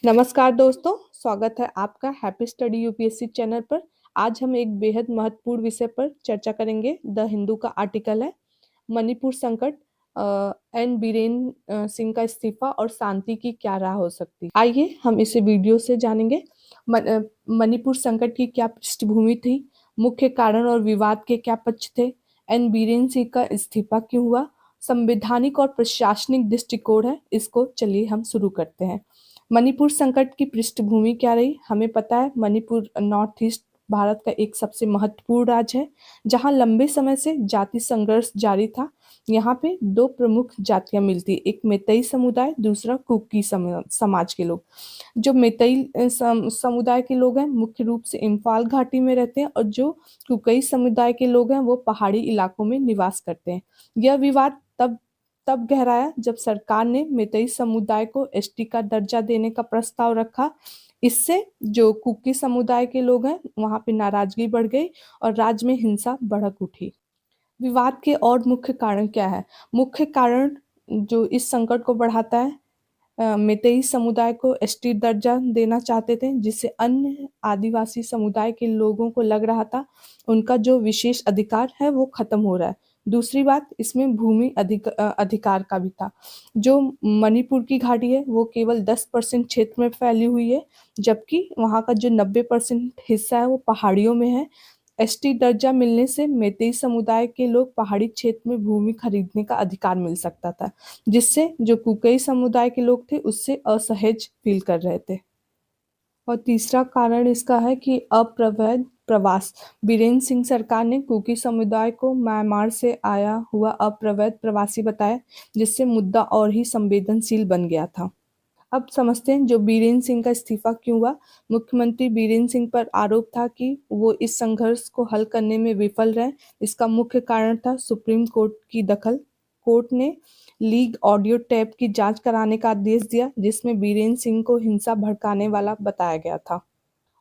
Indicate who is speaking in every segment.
Speaker 1: नमस्कार दोस्तों, स्वागत है आपका हैप्पी स्टडी यूपीएससी चैनल पर। आज हम एक बेहद महत्वपूर्ण विषय पर चर्चा करेंगे। द हिंदू का आर्टिकल है मणिपुर संकट, एन बीरेन सिंह का इस्तीफा और शांति की क्या राह हो सकती है। आइए हम इसे वीडियो से जानेंगे। मणिपुर संकट की क्या पृष्ठभूमि थी, मुख्य कारण और विवाद के क्या पक्ष थे, एन बीरेन सिंह का इस्तीफा क्यों हुआ, संवैधानिक और प्रशासनिक दृष्टिकोण है। इसको चलिए हम शुरू करते हैं। मणिपुर संकट की पृष्ठभूमि क्या रही, हमें पता है मणिपुर नॉर्थ ईस्ट भारत का एक सबसे महत्वपूर्ण राज्य है, जहां लंबे समय से जाति संघर्ष जारी था। यहाँ पे दो प्रमुख जातियां मिलती, एक मेतई समुदाय, दूसरा कुकी समाज के लोग। जो मेतई समुदाय के लोग हैं मुख्य रूप से इम्फाल घाटी में रहते हैं, और जो कुकई समुदाय के लोग हैं वो पहाड़ी इलाकों में निवास करते हैं। यह विवाद तब तब गहराया जब सरकार ने मेतई समुदाय को एसटी का दर्जा देने का प्रस्ताव रखा। इससे जो कुकी समुदाय के लोग हैं वहां पे नाराजगी बढ़ गई और राज्य में हिंसा भड़क उठी। विवाद के और मुख्य कारण क्या है? मुख्य कारण जो इस संकट को बढ़ाता है, मेतई समुदाय को एसटी दर्जा देना चाहते थे, जिससे अन्य आदिवासी समुदाय के लोगों को लग रहा था उनका जो विशेष अधिकार है वो खत्म हो रहा है। दूसरी बात, इसमें भूमि अधिकार का भी था। जो मणिपुर की घाटी है वो केवल 10% क्षेत्र में फैली हुई है, जबकि वहाँ का जो 90% हिस्सा है वो पहाड़ियों में है। एसटी दर्जा मिलने से मेतई समुदाय के लोग पहाड़ी क्षेत्र में भूमि खरीदने का अधिकार मिल सकता था, जिससे जो कुकई समुदाय के लोग थे उससे असहज फील कर रहे थे। और तीसरा कारण इसका है कि अप्रवैध प्रवास। बीरेन सिंह सरकार ने कुकी समुदाय को म्यांमार से आया हुआ अप्रवैध प्रवासी बताया, जिससे मुद्दा और ही संवेदनशील बन गया था। अब समझते हैं जो बीरेन सिंह का इस्तीफा क्यों हुआ। मुख्यमंत्री बीरेन सिंह पर आरोप था कि वो इस संघर्ष को हल करने में विफल रहे। इसका मुख्य कारण था सुप्रीम कोर्ट की दखल। कोर्ट ने लीक ऑडियो टेप की जांच कराने का आदेश दिया, जिसमें बीरेन सिंह को हिंसा भड़काने वाला बताया गया था।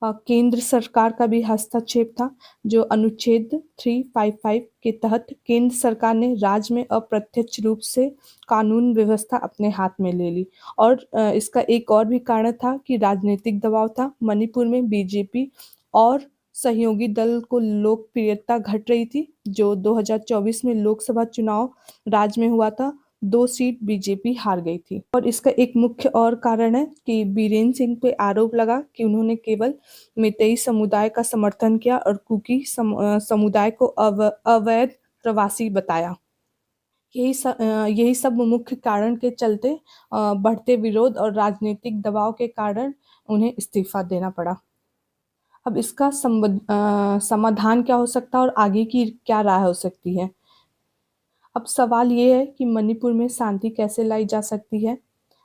Speaker 1: केंद्र सरकार का भी हस्तक्षेप था। जो अनुच्छेद 355 के तहत केंद्र सरकार ने राज्य में अप्रत्यक्ष रूप से कानून व्यवस्था अपने हाथ में ले ली। और इसका एक और भी कारण था कि राजनीतिक दबाव था। मणिपुर में बीजेपी और सहयोगी दल को लोकप्रियता घट रही थी। जो 2024 में लोकसभा चुनाव राज्य में हुआ था, 2 सीट बीजेपी हार गई थी। और इसका एक मुख्य और कारण है कि बीरेन सिंह पे आरोप लगा कि उन्होंने केवल मेतई समुदाय का समर्थन किया और कुकी समुदाय को अवैध प्रवासी बताया। यही सब मुख्य कारण के चलते बढ़ते विरोध और राजनीतिक दबाव के कारण उन्हें इस्तीफा देना पड़ा। अब इसका समाधान क्या हो सकता है और आगे की क्या राह हो सकती है? अब सवाल ये है कि मणिपुर में शांति कैसे लाई जा सकती है।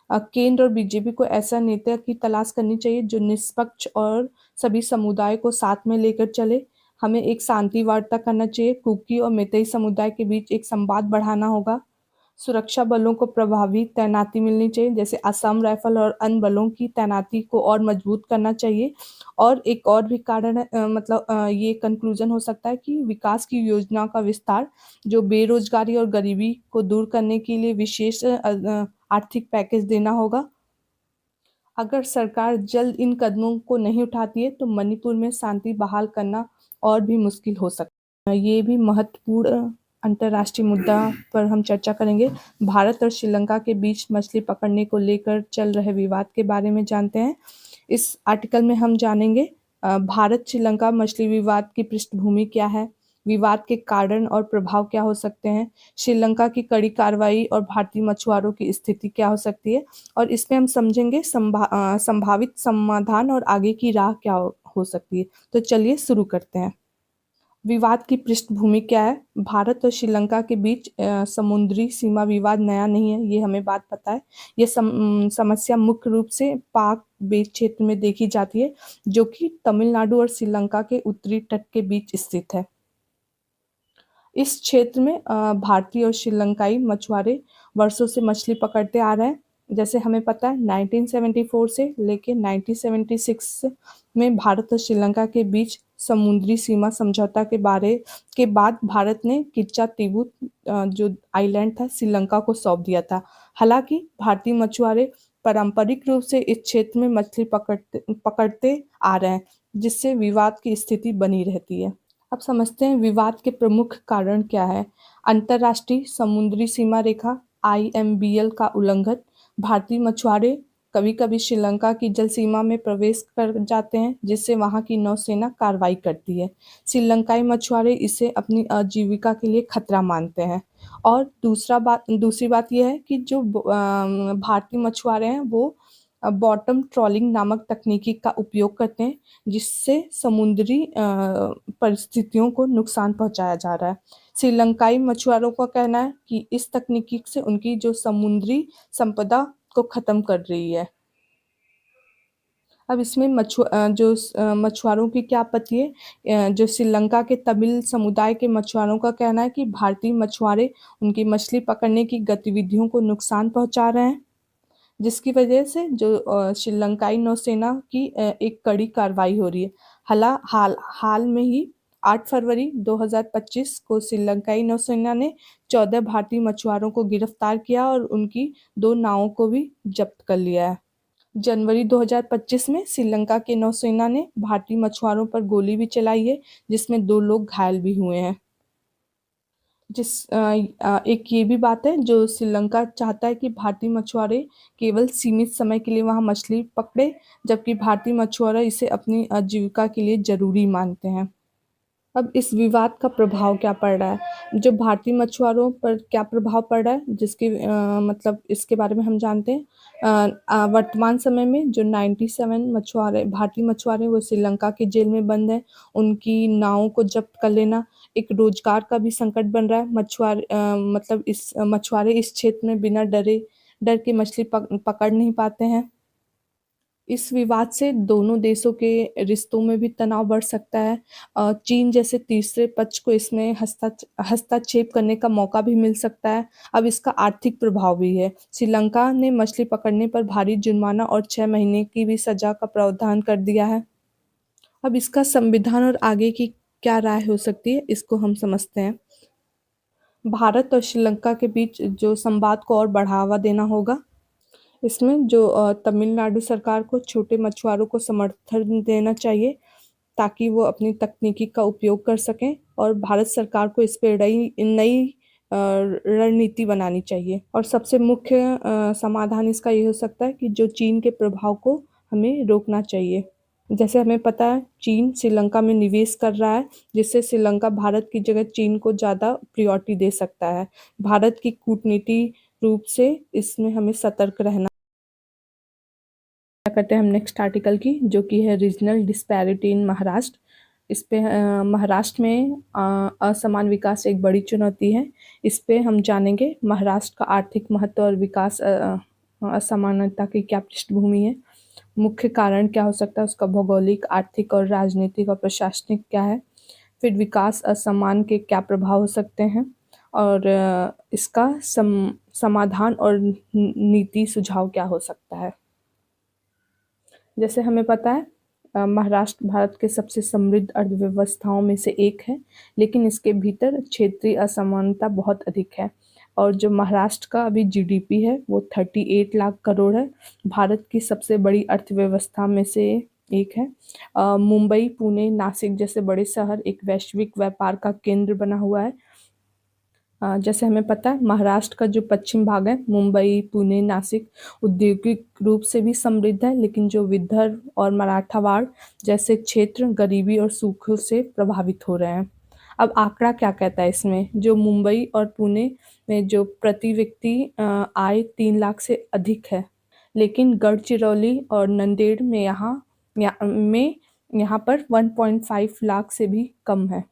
Speaker 1: केंद्र और बीजेपी को ऐसा नेता की तलाश करनी चाहिए जो निष्पक्ष और सभी समुदाय को साथ में लेकर चले। हमें एक शांति वार्ता करना चाहिए। कुकी और मेतई समुदाय के बीच एक संवाद बढ़ाना होगा। सुरक्षा बलों को प्रभावी तैनाती मिलनी चाहिए, जैसे असम राइफल और अन्य बलों की तैनाती को और मजबूत करना चाहिए। और एक और भी कारण है, ये कंक्लूजन हो सकता है कि विकास की योजना का विस्तार, जो बेरोजगारी और गरीबी को दूर करने के लिए विशेष आर्थिक पैकेज देना होगा। अगर सरकार जल्द इन कदमों को नहीं उठाती है तो मणिपुर में शांति बहाल करना और भी मुश्किल हो सकता है। ये भी महत्वपूर्ण अंतर्राष्ट्रीय मुद्दा पर हम चर्चा करेंगे। भारत और श्रीलंका के बीच मछली पकड़ने को लेकर चल रहे विवाद के बारे में जानते हैं। इस आर्टिकल में हम जानेंगे भारत श्रीलंका मछली विवाद की पृष्ठभूमि क्या है, विवाद के कारण और प्रभाव क्या हो सकते हैं, श्रीलंका की कड़ी कार्रवाई और भारतीय मछुआरों की स्थिति क्या हो सकती है, और इसमें हम समझेंगे संभावित समाधान और आगे की राह क्या हो सकती है। तो चलिए शुरू करते हैं। विवाद की पृष्ठभूमि क्या है? भारत और श्रीलंका के बीच समुद्री सीमा विवाद नया नहीं है, ये हमें बात पता है। ये समस्या मुख्य रूप से पाक बेट क्षेत्र में देखी जाती है, जो कि तमिलनाडु और श्रीलंका के उत्तरी तट के बीच स्थित है। इस क्षेत्र में भारतीय और श्रीलंकाई मछुआरे वर्षों से मछली पकड़ते आ रहे हैं। जैसे हमें पता है 1974 से लेके 1976 में भारत और श्रीलंका के बीच समुद्री सीमा समझौता के बाद भारत ने किच्चा तीबू जो आइलैंड था श्रीलंका को सौंप दिया था। हालांकि भारतीय मछुआरे पारंपरिक रूप से इस क्षेत्र में मछली पकड़ते आ रहे हैं, जिससे विवाद की स्थिति बनी रहती है। अब समझते हैं विवाद के प्रमुख कारण क्या है। अंतर्राष्ट्रीय समुद्री सीमा रेखा (IMBL) का उल्लंघन। भारतीय मछुआरे कभी-कभी श्रीलंका की जल सीमा में प्रवेश कर जाते हैं, जिससे वहां की नौसेना कार्रवाई करती है। श्रीलंकाई मछुआरे इसे अपनी आजीविका के लिए खतरा मानते हैं। और दूसरी बात यह है कि जो भारतीय मछुआरे हैं वो बॉटम ट्रॉलिंग नामक तकनीकी का उपयोग करते हैं, जिससे समुद्री परिस्थितियों को नुकसान पहुंचाया जा रहा है। श्रीलंकाई मछुआरों का कहना है कि इस तकनीकी से उनकी जो समुद्री संपदा को खत्म कर रही है। अब इसमें मछुआरों की क्या आपत्ति है। जो श्रीलंका के तमिल समुदाय के मछुआरों का कहना है कि भारतीय मछुआरे उनकी मछली पकड़ने की गतिविधियों को नुकसान पहुंचा रहे हैं, जिसकी वजह से जो श्रीलंकाई नौसेना की एक कड़ी कार्रवाई हो रही है। हाल में ही 8 फरवरी 2025 को श्रीलंकाई नौसेना ने 14 भारतीय मछुआरों को गिरफ्तार किया और उनकी 2 नावों को भी जब्त कर लिया है। जनवरी 2025 में श्रीलंका के नौसेना ने भारतीय मछुआरों पर गोली भी चलाई है, जिसमें 2 लोग घायल भी हुए हैं। एक ये भी बात है, जो श्रीलंका चाहता है कि भारतीय मछुआरे केवल सीमित समय के लिए वहां मछली पकड़े, जबकि भारतीय मछुआरे इसे अपनी आजीविका के लिए जरूरी मानते हैं। अब इस विवाद का प्रभाव क्या पड़ रहा है, जो भारतीय मछुआरों पर क्या प्रभाव पड़ रहा है, मतलब इसके बारे में हम जानते हैं। वर्तमान समय में जो 97 भारतीय मछुआरे वो श्रीलंका के जेल में बंद हैं। उनकी नावों को जब्त कर लेना एक रोजगार का भी संकट बन रहा है। मछुआरे इस क्षेत्र में बिना डर के मछली पकड़ नहीं पाते हैं। इस विवाद से दोनों देशों के रिश्तों में भी तनाव बढ़ सकता है। चीन जैसे तीसरे पक्ष को इसमें हस्तक्षेप करने का मौका भी मिल सकता है। अब इसका आर्थिक प्रभाव भी है। श्रीलंका ने मछली पकड़ने पर भारी जुर्माना और 6 महीने की भी सजा का प्रावधान कर दिया है। अब इसका संविधान और आगे की क्या राय हो सकती है, इसको हम समझते हैं। भारत और श्रीलंका के बीच जो संवाद को और बढ़ावा देना होगा। इसमें जो तमिलनाडु सरकार को छोटे मछुआरों को समर्थन देना चाहिए, ताकि वो अपनी तकनीकी का उपयोग कर सकें, और भारत सरकार को इस पे नई रणनीति बनानी चाहिए। और सबसे मुख्य समाधान इसका ये हो सकता है कि जो चीन के प्रभाव को हमें रोकना चाहिए। जैसे हमें पता है चीन श्रीलंका में निवेश कर रहा है, जिससे श्रीलंका भारत की जगह चीन को ज़्यादा प्रायोरिटी दे सकता है। भारत की कूटनीति रूप से इसमें हमें सतर्क रहना। करते हैं हम नेक्स्ट आर्टिकल की, जो कि है रीजनल डिस्पैरिटी इन महाराष्ट्र। इस पे महाराष्ट्र में असमान विकास एक बड़ी चुनौती है। इस पे हम जानेंगे महाराष्ट्र का आर्थिक महत्व और विकास असमानता की क्या पृष्ठभूमि है, मुख्य कारण क्या हो सकता है, उसका भौगोलिक, आर्थिक और राजनीतिक और प्रशासनिक क्या है, फिर विकास असमान के क्या प्रभाव हो सकते हैं, और इसका समाधान और नीति सुझाव क्या हो सकता है। जैसे हमें पता है महाराष्ट्र भारत के सबसे समृद्ध अर्थव्यवस्थाओं में से एक है, लेकिन इसके भीतर क्षेत्रीय असमानता बहुत अधिक है। और जो महाराष्ट्र का अभी जीडीपी है वो 38 लाख करोड़ है, भारत की सबसे बड़ी अर्थव्यवस्था में से एक है। मुंबई, पुणे, नासिक जैसे बड़े शहर एक वैश्विक व्यापार का केंद्र बना हुआ है। जैसे हमें पता है महाराष्ट्र का जो पश्चिम भाग है, मुंबई, पुणे, नासिक औद्योगिक रूप से भी समृद्ध है, लेकिन जो विदर्भ और मराठवाड़ जैसे क्षेत्र गरीबी और सूखे से प्रभावित हो रहे हैं। अब आंकड़ा क्या कहता है इसमें, जो मुंबई और पुणे में जो प्रति व्यक्ति आय 3 लाख से अधिक है, लेकिन गढ़चिरौली और नांदेड़ में यहाँ पर 1.5 लाख से भी कम है।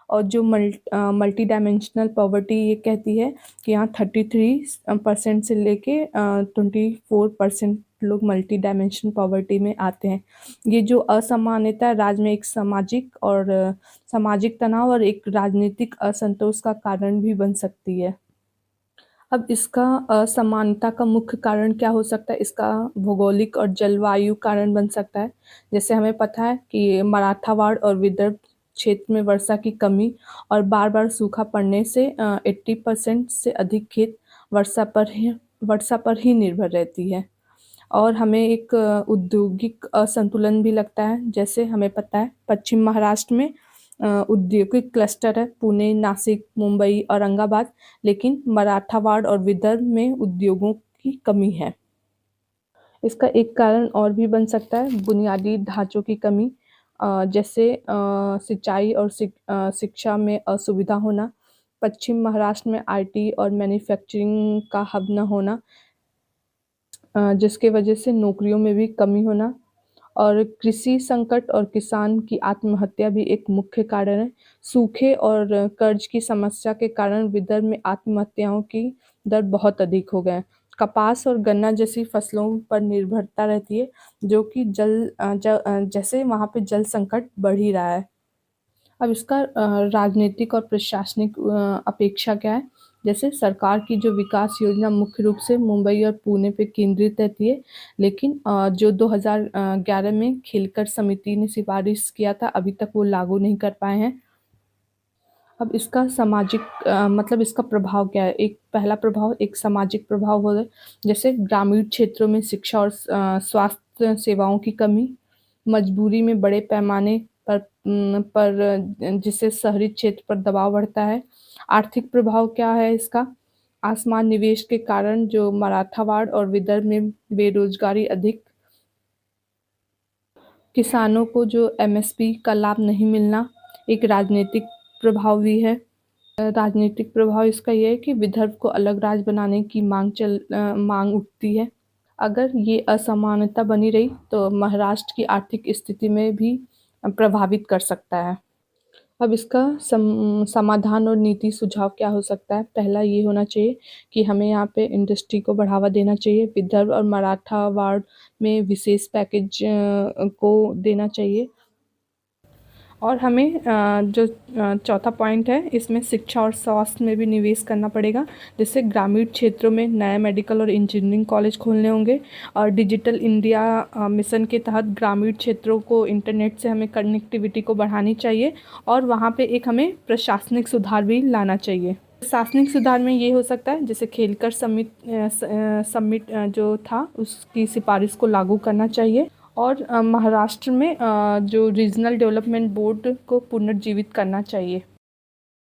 Speaker 1: और जो मल्टी डायमेंशनल पॉवर्टी ये कहती है कि यहाँ 33% से लेके 24% लोग मल्टी डायमेंशनल पॉवर्टी में आते हैं। ये जो असमानता राज्य में एक सामाजिक तनाव और एक राजनीतिक असंतोष का कारण भी बन सकती है। अब इसका असमानता का मुख्य कारण क्या हो सकता है, इसका भौगोलिक और जलवायु कारण बन सकता है। जैसे हमें पता है कि मराठवाड़ और विदर्भ क्षेत्र में वर्षा की कमी और बार बार सूखा पड़ने से 80% से अधिक खेत वर्षा पर ही निर्भर रहती है। और हमें एक औद्योगिक असंतुलन भी लगता है। जैसे हमें पता है पश्चिम महाराष्ट्र में औद्योगिक क्लस्टर है, पुणे, नासिक, मुंबई, औरंगाबाद, लेकिन मराठावाड़ और विदर्भ में उद्योगों की कमी है। इसका एक कारण और भी बन सकता है बुनियादी ढांचों की कमी, जैसे सिंचाई और शिक्षा में असुविधा होना, पश्चिम महाराष्ट्र में आईटी और मैन्युफैक्चरिंग का हब न होना, जिसके वजह से नौकरियों में भी कमी होना, और कृषि संकट और किसान की आत्महत्या भी एक मुख्य कारण है। सूखे और कर्ज की समस्या के कारण विदर्भ में आत्महत्याओं की दर बहुत अधिक हो गए हैं। कपास और गन्ना जैसी फसलों पर निर्भरता रहती है, जो कि जैसे वहाँ पे जल संकट बढ़ ही रहा है। अब इसका राजनीतिक और प्रशासनिक अपेक्षा क्या है? जैसे सरकार की जो विकास योजना मुख्य रूप से मुंबई और पुणे पे केंद्रित रहती है, लेकिन जो 2011 में खेलकर समिति ने सिफारिश किया था, अभी तक वो लागू नहीं कर पाए हैं। अब इसका सामाजिक मतलब इसका प्रभाव क्या है? एक पहला प्रभाव एक सामाजिक प्रभाव हो गए, जैसे ग्रामीण क्षेत्रों में शिक्षा और स्वास्थ्य सेवाओं की कमी, मजबूरी में बड़े पैमाने पर जिससे शहरी क्षेत्र पर दबाव बढ़ता है। आर्थिक प्रभाव क्या है इसका? आसमान निवेश के कारण जो मराठावाड़ और विदर्भ में बेरोजगारी अधिक, किसानों को जो एमएसपी का लाभ नहीं मिलना, एक राजनीतिक प्रभाव भी है। राजनीतिक प्रभाव इसका ये है कि विदर्भ को अलग राज्य बनाने की मांग उठती है। अगर ये असमानता बनी रही तो महाराष्ट्र की आर्थिक स्थिति में भी प्रभावित कर सकता है। अब इसका समाधान और नीति सुझाव क्या हो सकता है? पहला ये होना चाहिए कि हमें यहाँ पे इंडस्ट्री को बढ़ावा देना चाहिए। विदर्भ और मराठावाड़ में विशेष पैकेज को देना चाहिए। और हमें जो चौथा पॉइंट है, इसमें शिक्षा और स्वास्थ्य में भी निवेश करना पड़ेगा। जैसे ग्रामीण क्षेत्रों में नए मेडिकल और इंजीनियरिंग कॉलेज खोलने होंगे, और डिजिटल इंडिया मिशन के तहत ग्रामीण क्षेत्रों को इंटरनेट से हमें कनेक्टिविटी को बढ़ानी चाहिए, और वहाँ पे एक हमें प्रशासनिक सुधार भी लाना चाहिए। प्रशासनिक सुधार में ये हो सकता है, जैसे खेलकर समिट जो था उसकी सिफारिश को लागू करना चाहिए, और महाराष्ट्र में जो रीजनल डेवलपमेंट बोर्ड को पुनर्जीवित करना चाहिए।